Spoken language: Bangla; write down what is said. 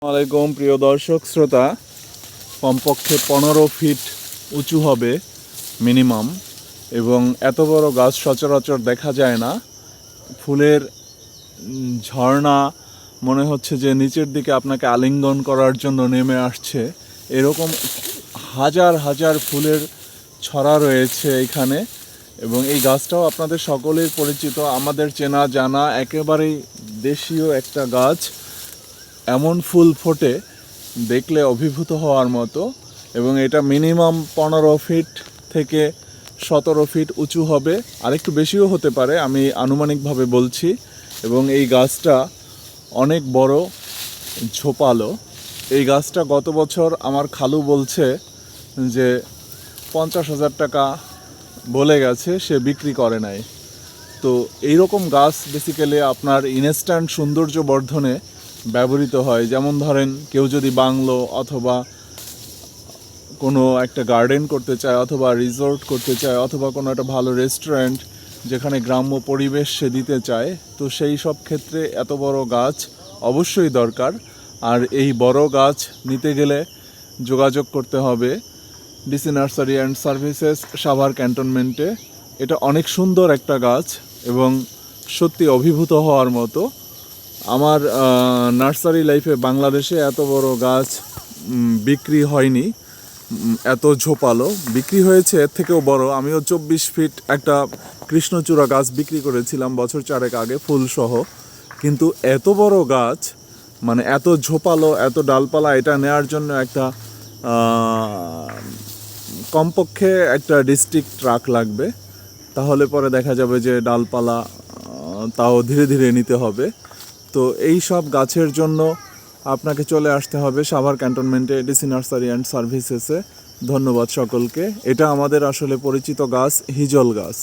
আলাইকুম প্রিয় দর্শক শ্রোতা, কমপক্ষে 15 ফিট উঁচু হবে মিনিমাম, এবং এত বড় গাছ সচরাচর দেখা যায় না। ফুলের ঝর্ণা মনে হচ্ছে যে নিচের দিকে আপনাকে আলিঙ্গন করার জন্য নেমে আসছে। এরকম হাজার হাজার ফুলের ছড়া রয়েছে এখানে, এবং এই গাছটাও আপনাদের সকলের পরিচিত, আমাদের চেনা জানা একেবারেই দেশীয় একটা গাছ। এমন ফুল ফোটে দেখলে অভিভূত হওয়ার মতো, এবং এটা মিনিমাম 15 ফিট থেকে 17 ফিট উঁচু হবে, আর একটু বেশিও হতে পারে, আমি আনুমানিকভাবে বলছি। এবং এই গাছটা অনেক বড়, ঝোপালো। এই গাছটা গত বছর আমার খালু বলছে যে 50,000 টাকা বলে গেছে, সে বিক্রি করে নাই। তো এইরকম গাছ বেসিক্যালি আপনার ইনস্ট্যান্ট সৌন্দর্য বর্ধনে ব্যবহৃত হয়। যেমন ধরেন কেউ যদি বাংলো অথবা কোনো একটা গার্ডেন করতে চায়, অথবা রিসোর্ট করতে চায়, অথবা কোনো একটা ভালো রেস্টুরেন্ট যেখানে গ্রাম্য পরিবেশ সে দিতে চায়, তো সেই সব ক্ষেত্রে এত বড় গাছ অবশ্যই দরকার। আর এই বড় গাছ নিতে গেলে যোগাযোগ করতে হবে DC nursery and services, Savar ক্যান্টনমেন্টে। এটা অনেক সুন্দর একটা গাছ এবং সত্যি অভিভূত হওয়ার মতো। আমার নার্সারি লাইফে বাংলাদেশে এত বড় গাছ বিক্রি হয়নি, এত ঝোপালো। বিক্রি হয়েছে এর থেকেও বড়। আমিও 24 ফিট একটা কৃষ্ণচূড়া গাছ বিক্রি করেছিলাম বছর 4 আগে, ফুলসহ। কিন্তু এত বড় গাছ, মানে এত ঝোপালো, এত ডালপালা, এটা নেওয়ার জন্য একটা কমপক্ষে একটা ডিস্ট্রিক্ট ট্রাক লাগবে। তাহলে পরে দেখা যাবে যে ডালপালা তাও ধীরে ধীরে নিতে হবে। তো এই সব গাছের জন্য আপনাকে চলে আসতে হবে সাভার ক্যান্টনমেন্টে ডিসি নার্সারি অ্যান্ড সার্ভিসেসে। ধন্যবাদ সকলকে। এটা আমাদের আসলে পরিচিত গাছ, হিজল গাছ।